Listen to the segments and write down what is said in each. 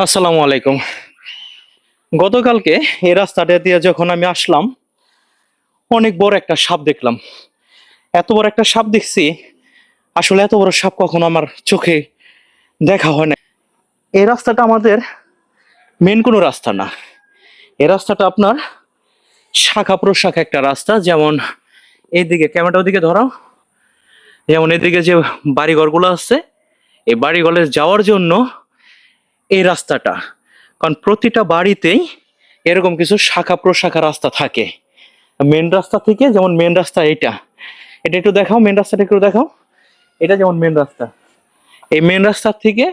আসসালামু আলাইকুম। গতকালকে এই রাস্তাটা দিয়ে যখন আমি আসলাম, অনেক বড় একটা সাপ দেখলাম। এত বড় একটা সাপ দেখছি, আসলে এত বড় সাপ কখনো আমার চোখে দেখা হয় না। এই রাস্তাটা আমাদের মেন কোনো রাস্তা না। এই রাস্তাটা আপনার শাখা প্রশাখা একটা রাস্তা। যেমন এইদিকে ক্যামেরাটা ওদিকে ধরাও, যেমন এদিকে যে বাড়িঘরগুলো আছে, এই বাড়িঘরে যাওয়ার জন্য এই রাস্তাটা, কারণ প্রতিটা বাড়িতেই এরকম কিছু শাখা প্রশাখা রাস্তা থাকে। মেন রাস্তা থেকে, যেমন মেন রাস্তা এটা এটা একটু দেখাও, মেন রাস্তাটা একটু দেখাও। এটা যেমন মেন রাস্তা, এই মেন রাস্তা থেকে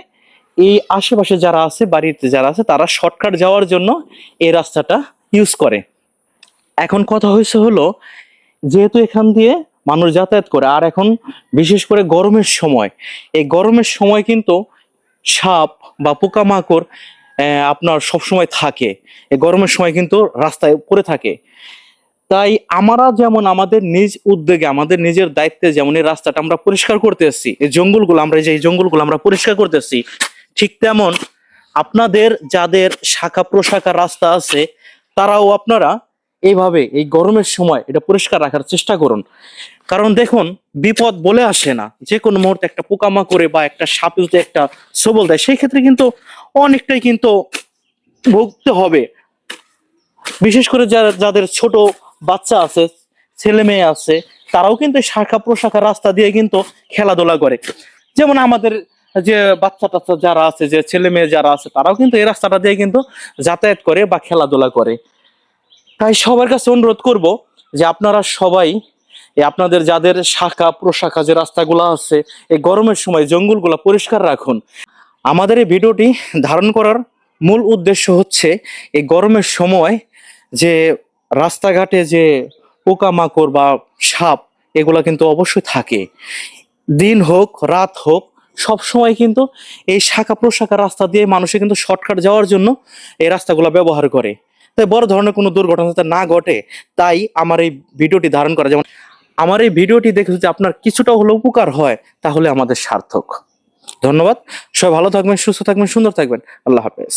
এই আশেপাশে যারা আছে, বাড়িতে যারা আছে, তারা শর্টকাট যাওয়ার জন্য এই রাস্তাটা ইউজ করে। এখন কথা হয়েছে হলো, যেহেতু এখান দিয়ে মানুষ যাতায়াত করে, আর এখন বিশেষ করে গরমের সময়, এই গরমের সময় কিন্তু সাপ বা পোকামাকড় আপনার সব সময় থাকে। এই গরমের সময় কিন্তু রাস্তায় পড়ে থাকে। তাই আমরা যেমন আমাদের নিজ উদ্যোগে, আমাদের নিজের দায়িত্বে যেমন এই রাস্তাটা আমরা পরিষ্কার করতে এসেছি, এই জঙ্গলগুলো আমরা, যে জঙ্গলগুলো আমরা পরিষ্কার করতে এসেছি, ঠিক তেমন আপনাদের যাদের শাখা প্রশাখা রাস্তা আছে, তারাও আপনারা এইভাবে এই গরমের সময় এটা পরিষ্কার রাখার চেষ্টা করুন। কারণ দেখুন, বিপদ বলে আসে না, যে কোনো মুহূর্তে একটা পোকামাকড়ে বা একটা সাপ যদি একটা সবল দেয়, সেই ক্ষেত্রে কিন্তু অনেকটাই কিন্তু ভুগতে হবে। বিশেষ করে যাদের ছোট বাচ্চা আছে, ছেলে মেয়ে আছে, তারাও কিন্তু শাখা প্রশাখা রাস্তা দিয়ে কিন্তু খেলাধুলা করে। যেমন আমাদের যে বাচ্চা টাচ্চা যারা আছে, যে ছেলে মেয়ে যারা আছে, তারাও কিন্তু এই রাস্তাটা দিয়ে কিন্তু যাতায়াত করে বা খেলাধুলা করে। তাই সবার কাছে অনুরোধ করব যে আপনারা সবাই আপনাদের যাদের শাখা প্রশাখা যে রাস্তাগুলো আছে, এই গরমের সময় জঙ্গলগুলো পরিষ্কার রাখুন। আমাদের এই ভিডিওটি ধারণ করার মূল উদ্দেশ্য হচ্ছে, এই গরমের সময় যে রাস্তাঘাটে যে পোকামাকড় বা সাপ, এগুলা কিন্তু অবশ্যই থাকে। দিন হোক রাত হোক, সব সময় কিন্তু এই শাখা প্রশাখা রাস্তা দিয়ে মানুষে কিন্তু শর্টকাট যাওয়ার জন্য এই রাস্তাগুলো ব্যবহার করে। তাই বড় ধরনের কোনো দুর্ঘটনা যাতে না ঘটে, তাই আমার এই ভিডিওটি ধারণ করা। যেমন আমার এই ভিডিওটি দেখে যদি আপনার কিছুটা হলেও উপকার হয়, তাহলে আমাদের সার্থক। ধন্যবাদ। সবাই ভালো থাকবেন, সুস্থ থাকবেন, সুন্দর থাকবেন। আল্লাহ হাফেজ।